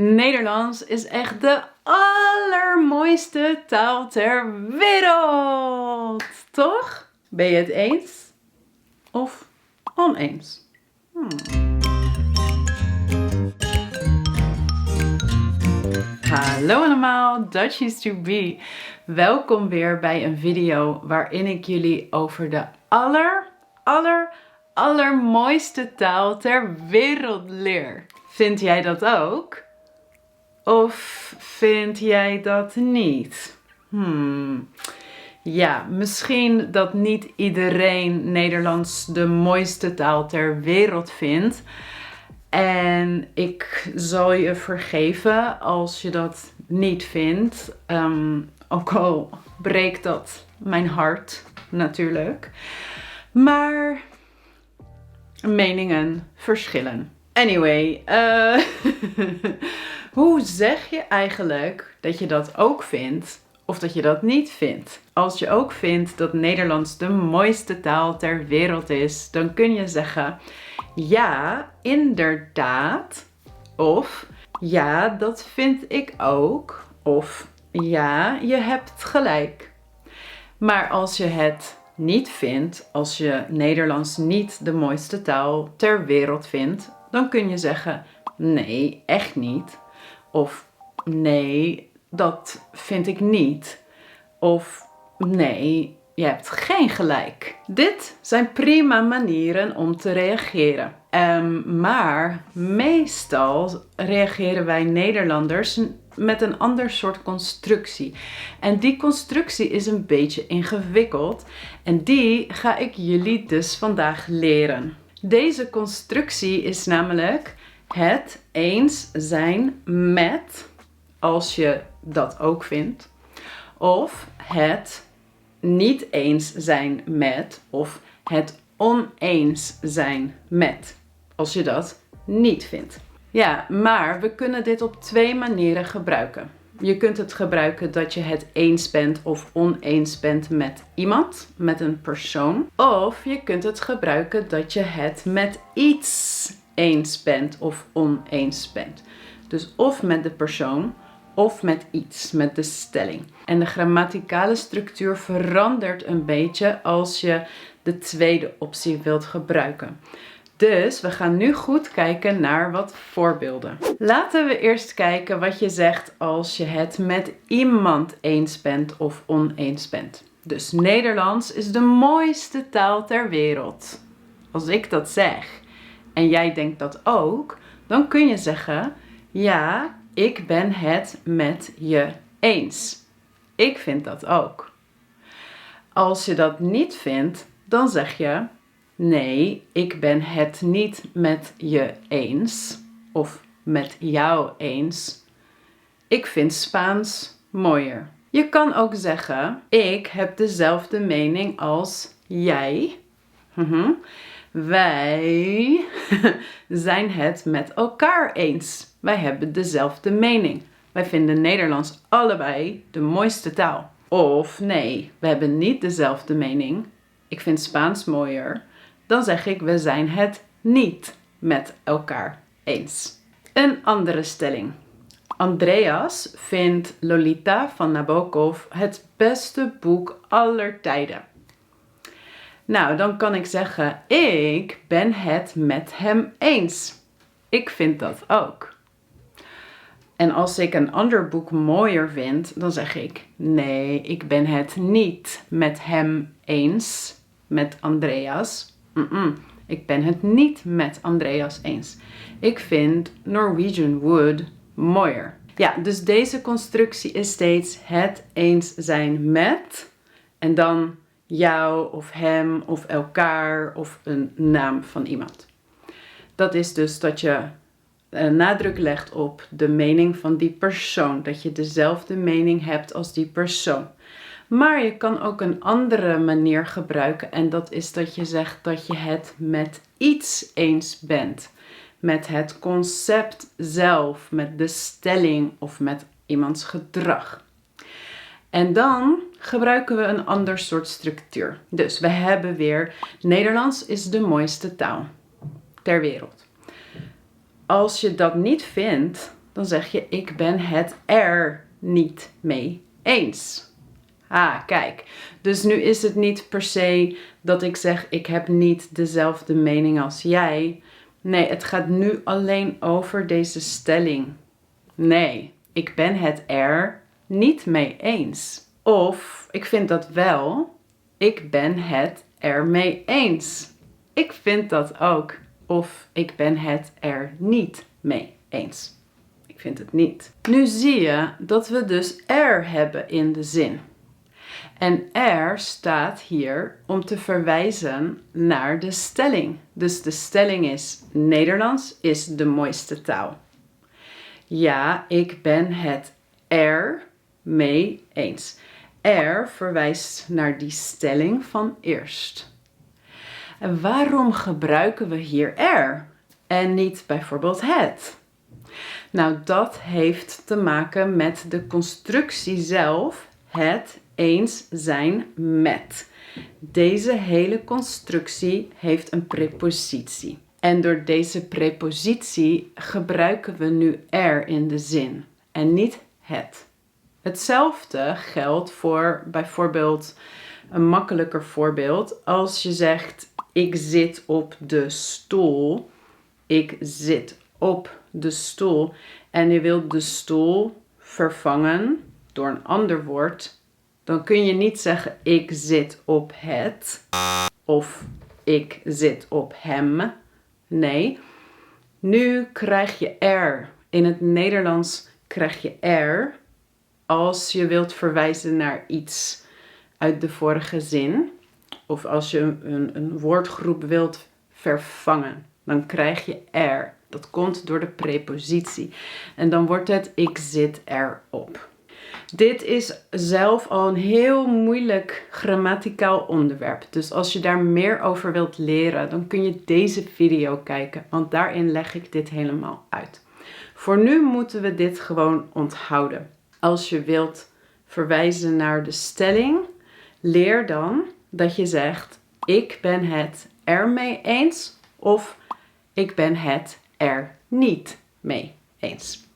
Nederlands is echt de allermooiste taal ter wereld. Toch? Ben je het eens of oneens? Hallo allemaal, Dutchies to be. Welkom weer bij een video waarin ik jullie over de allermooiste taal ter wereld leer. Vind jij dat ook? Of vind jij dat niet? Ja, misschien dat niet iedereen Nederlands de mooiste taal ter wereld vindt. En ik zal je vergeven als je dat niet vindt. Ook al breekt dat mijn hart natuurlijk. Maar meningen verschillen. Anyway, hoe zeg je eigenlijk dat je dat ook vindt of dat je dat niet vindt? Als je ook vindt dat Nederlands de mooiste taal ter wereld is, dan kun je zeggen: ja, inderdaad. Of ja, dat vind ik ook. Of ja, je hebt gelijk. Maar als je het niet vindt, als je Nederlands niet de mooiste taal ter wereld vindt, dan kun je zeggen: nee, echt niet. Of nee, dat vind ik niet. Of nee, je hebt geen gelijk. Dit zijn prima manieren om te reageren. Maar meestal reageren wij Nederlanders met een ander soort constructie. En die constructie is een beetje ingewikkeld. En die ga ik jullie dus vandaag leren. Deze constructie is namelijk het eens zijn met, als je dat ook vindt. Of het niet eens zijn met, of het oneens zijn met, als je dat niet vindt. Ja, maar we kunnen dit op twee manieren gebruiken. Je kunt het gebruiken dat je het eens bent of oneens bent met iemand, met een persoon. Of je kunt het gebruiken dat je het met iets eens bent of oneens bent. Dus of met de persoon of met iets, met de stelling. En de grammaticale structuur verandert een beetje als je de tweede optie wilt gebruiken. Dus we gaan nu goed kijken naar wat voorbeelden. Laten we eerst kijken wat je zegt als je het met iemand eens bent of oneens bent. Dus Nederlands is de mooiste taal ter wereld. Als ik dat zeg en jij denkt dat ook, dan kun je zeggen: ja, ik ben het met je eens. Ik vind dat ook. Als je dat niet vindt, dan zeg je: nee, ik ben het niet met je eens. Of met jou eens. Ik vind Spaans mooier. Je kan ook zeggen: ik heb dezelfde mening als jij. Wij zijn het met elkaar eens. Wij hebben dezelfde mening. Wij vinden Nederlands allebei de mooiste taal. Of nee, we hebben niet dezelfde mening. Ik vind Spaans mooier. Dan zeg ik: we zijn het niet met elkaar eens. Een andere stelling. Andreas vindt Lolita van Nabokov het beste boek aller tijden. Nou, dan kan ik zeggen: ik ben het met hem eens. Ik vind dat ook. En als ik een ander boek mooier vind, dan zeg ik: nee, ik ben het niet met hem eens, met Andreas. Ik ben het niet met Andreas eens. Ik vind Norwegian Wood mooier. Ja, dus deze constructie is steeds het eens zijn met en dan jou of hem of elkaar of een naam van iemand. Dat is dus dat je nadruk legt op de mening van die persoon. Dat je dezelfde mening hebt als die persoon. Maar je kan ook een andere manier gebruiken. En dat is dat je zegt dat je het met iets eens bent. Met het concept zelf, met de stelling of met iemands gedrag. En dan gebruiken we een ander soort structuur. Dus we hebben weer: Nederlands is de mooiste taal ter wereld. Als je dat niet vindt, dan zeg je ik ben het er niet mee eens. Ah, kijk. Dus nu is het niet per se dat ik zeg ik heb niet dezelfde mening als jij. Nee, het gaat nu alleen over deze stelling. Nee, ik ben het er niet mee eens. Of, ik vind dat wel. Ik ben het er mee eens. Ik vind dat ook. Of, ik ben het er niet mee eens. Ik vind het niet. Nu zie je dat we dus er hebben in de zin. En er staat hier om te verwijzen naar de stelling. Dus de stelling is: Nederlands is de mooiste taal. Ja, ik ben het er mee eens. Er verwijst naar die stelling van eerst. En waarom gebruiken we hier er en niet bijvoorbeeld het? Nou, dat heeft te maken met de constructie zelf, het eens zijn met. Deze hele constructie heeft een prepositie. En door deze prepositie gebruiken we nu er in de zin en niet het. Hetzelfde geldt voor bijvoorbeeld een makkelijker voorbeeld. Als je zegt ik zit op de stoel, ik zit op de stoel en je wilt de stoel vervangen door een ander woord, dan kun je niet zeggen ik zit op het of ik zit op hem. Nee, nu krijg je er. In het Nederlands krijg je er als je wilt verwijzen naar iets uit de vorige zin. Of als je een woordgroep wilt vervangen, dan krijg je er. Dat komt door de prepositie. En dan wordt het ik zit erop. Dit is zelf al een heel moeilijk grammaticaal onderwerp. Dus als je daar meer over wilt leren, dan kun je deze video kijken. Want daarin leg ik dit helemaal uit. Voor nu moeten we dit gewoon onthouden. Als je wilt verwijzen naar de stelling, leer dan dat je zegt ik ben het er mee eens of ik ben het er niet mee eens.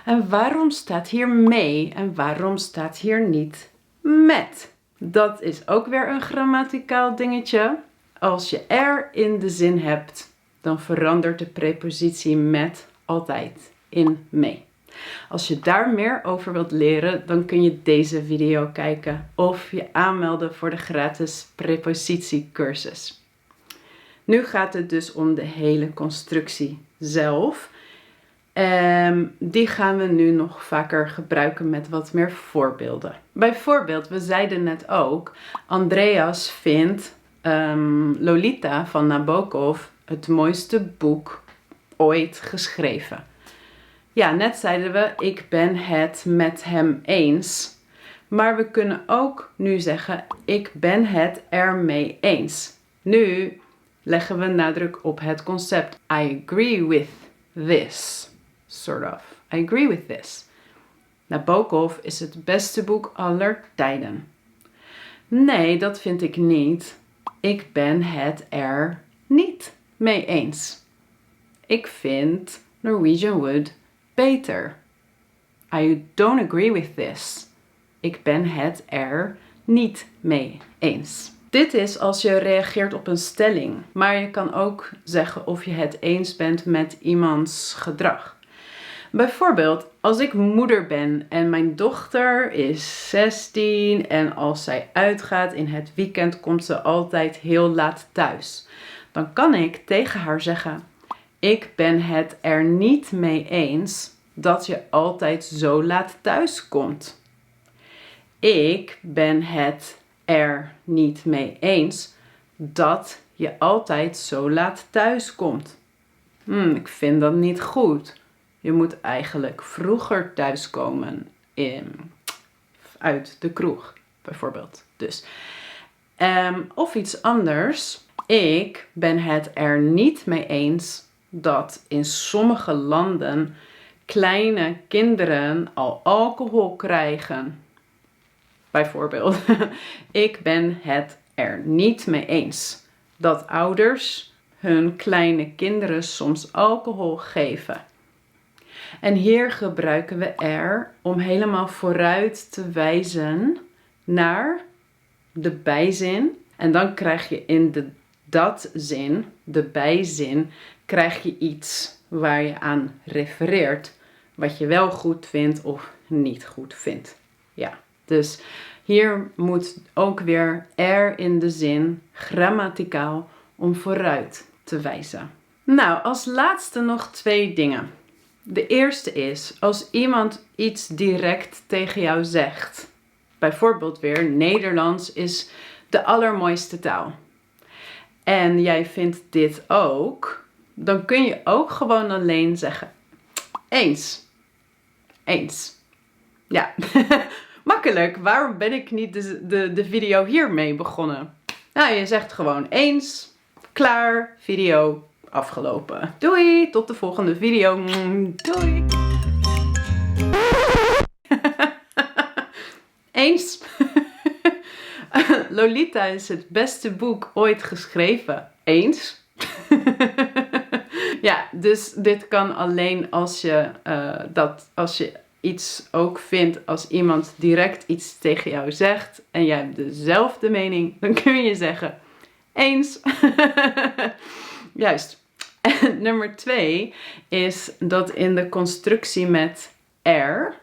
En waarom staat hier mee en waarom staat hier niet met? Dat is ook weer een grammaticaal dingetje. Als je er in de zin hebt, dan verandert de prepositie met altijd in mee. Als je daar meer over wilt leren, dan kun je deze video kijken of je aanmelden voor de gratis prepositiecursus. Nu gaat het dus om de hele constructie zelf. Die gaan we nu nog vaker gebruiken met wat meer voorbeelden. Bijvoorbeeld, we zeiden net ook, Andreas vindt Lolita van Nabokov het mooiste boek ooit geschreven. Ja, net zeiden we, ik ben het met hem eens. Maar we kunnen ook nu zeggen, ik ben het ermee eens. Nu leggen we nadruk op het concept. I agree with this. Sort of. I agree with this. Nabokov is het beste boek aller tijden. Nee, dat vind ik niet. Ik ben het er niet mee eens. Ik vind Norwegian Wood beter. I don't agree with this. Ik ben het er niet mee eens. Dit is als je reageert op een stelling, maar je kan ook zeggen of je het eens bent met iemands gedrag. Bijvoorbeeld, als ik moeder ben en mijn dochter is 16 en als zij uitgaat in het weekend komt ze altijd heel laat thuis. Dan kan ik tegen haar zeggen, ik ben het er niet mee eens dat je altijd zo laat thuis komt. Ik ben het er niet mee eens dat je altijd zo laat thuis komt. Ik vind dat niet goed. Je moet eigenlijk vroeger thuiskomen uit de kroeg, bijvoorbeeld. Dus. Of iets anders. Ik ben het er niet mee eens dat in sommige landen kleine kinderen al alcohol krijgen. Bijvoorbeeld, ik ben het er niet mee eens dat ouders hun kleine kinderen soms alcohol geven. En hier gebruiken we er om helemaal vooruit te wijzen naar de bijzin. En dan krijg je in de dat-zin, de bijzin, krijg je iets waar je aan refereert. Wat je wel goed vindt of niet goed vindt. Ja, dus hier moet ook weer er in de zin, grammaticaal, om vooruit te wijzen. Nou, als laatste nog 2 dingen. De eerste is, als iemand iets direct tegen jou zegt. Bijvoorbeeld weer, Nederlands is de allermooiste taal. En jij vindt dit ook. Dan kun je ook gewoon alleen zeggen, eens. Eens. Ja, makkelijk. Waarom ben ik niet de video hiermee begonnen? Nou, je zegt gewoon eens. Klaar. Video afgelopen. Doei. Tot de volgende video. Doei. Eens. Lolita is het beste boek ooit geschreven. Eens. Ja, dus dit kan alleen als je iets ook vindt, als iemand direct iets tegen jou zegt en jij hebt dezelfde mening, dan kun je zeggen, eens. Juist. En nummer 2 is dat in de constructie met er,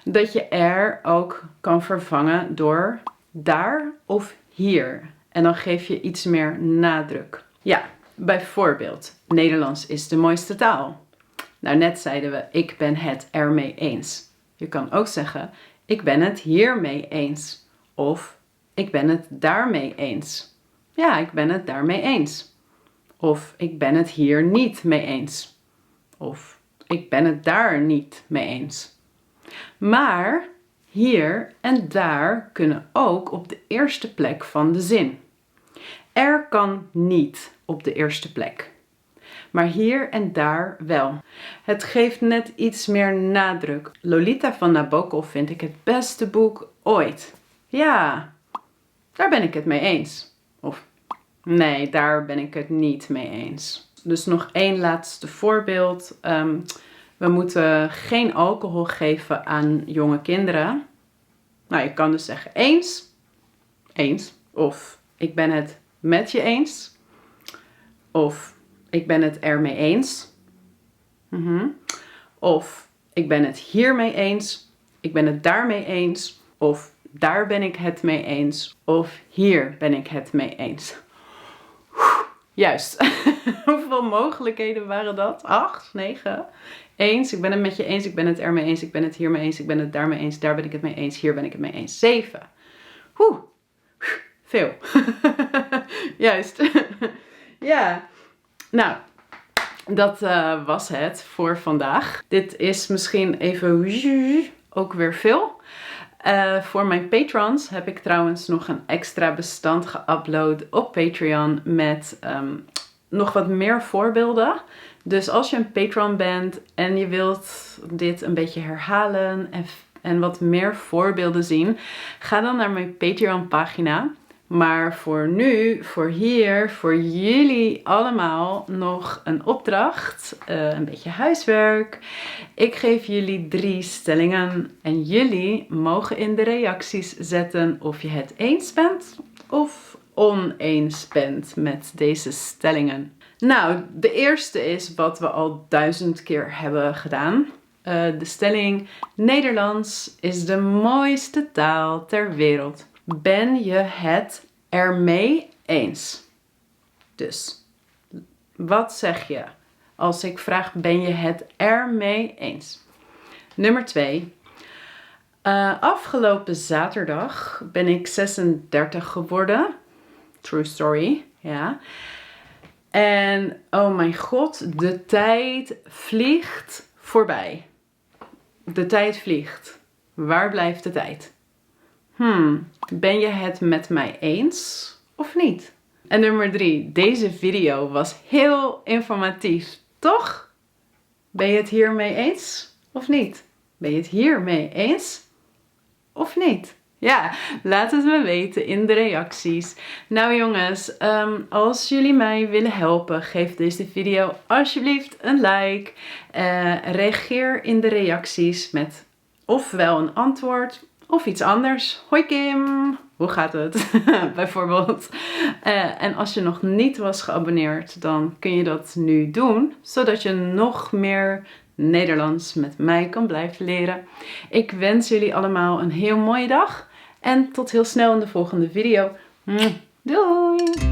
dat je er ook kan vervangen door daar of hier. En dan geef je iets meer nadruk. Ja, bijvoorbeeld, Nederlands is de mooiste taal. Nou, net zeiden we, ik ben het ermee eens. Je kan ook zeggen, ik ben het hiermee eens. Of, ik ben het daarmee eens. Ja, ik ben het daarmee eens. Of, ik ben het hier niet mee eens. Of, ik ben het daar niet mee eens. Maar hier en daar kunnen ook op de eerste plek van de zin. Er kan niet op de eerste plek. Maar hier en daar wel. Het geeft net iets meer nadruk. Lolita van Nabokov vind ik het beste boek ooit. Ja, daar ben ik het mee eens. Of nee, daar ben ik het niet mee eens. Dus nog 1 laatste voorbeeld. We moeten geen alcohol geven aan jonge kinderen. Nou, je kan dus zeggen eens. Eens. Of ik ben het met je eens. Of ik ben het ermee eens. Of ik ben het hiermee eens. Ik ben het daarmee eens. Of daar ben ik het mee eens. Of hier ben ik het mee eens. Juist. Hoeveel mogelijkheden waren dat? 8, 9. Eens. Ik ben het met je eens. Ik ben het ermee eens. Ik ben het hiermee eens. Ik ben het daarmee eens. Daar ben ik het mee eens. Hier ben ik het mee eens. 7. Veel. Juist. Ja. Nou, dat was het voor vandaag. Dit is misschien even ook weer veel. Voor mijn patrons heb ik trouwens nog een extra bestand geüpload op Patreon met nog wat meer voorbeelden. Dus als je een patron bent en je wilt dit een beetje herhalen en wat meer voorbeelden zien, ga dan naar mijn Patreon pagina. Maar voor nu, voor hier, voor jullie allemaal nog een opdracht, een beetje huiswerk. Ik geef jullie 3 stellingen en jullie mogen in de reacties zetten of je het eens bent of oneens bent met deze stellingen. Nou, de eerste is wat we al 1000 keer hebben gedaan. De stelling, Nederlands is de mooiste taal ter wereld. Ben je het ermee eens? Dus, wat zeg je als ik vraag, ben je het ermee eens? Nummer 2. Afgelopen zaterdag ben ik 36 geworden. True story, ja. En, oh mijn god, de tijd vliegt voorbij. De tijd vliegt. Waar blijft de tijd? Ben je het met mij eens of niet? En nummer 3. Deze video was heel informatief, toch? Ben je het hiermee eens of niet? Ben je het hiermee eens of niet? Ja, laat het me weten in de reacties. Nou jongens, als jullie mij willen helpen, geef deze video alsjeblieft een like. Reageer in de reacties met ofwel een antwoord of iets anders. Hoi Kim, hoe gaat het? Bijvoorbeeld. En als je nog niet was geabonneerd, dan kun je dat nu doen, zodat je nog meer Nederlands met mij kan blijven leren. Ik wens jullie allemaal een heel mooie dag en tot heel snel in de volgende video. Doei!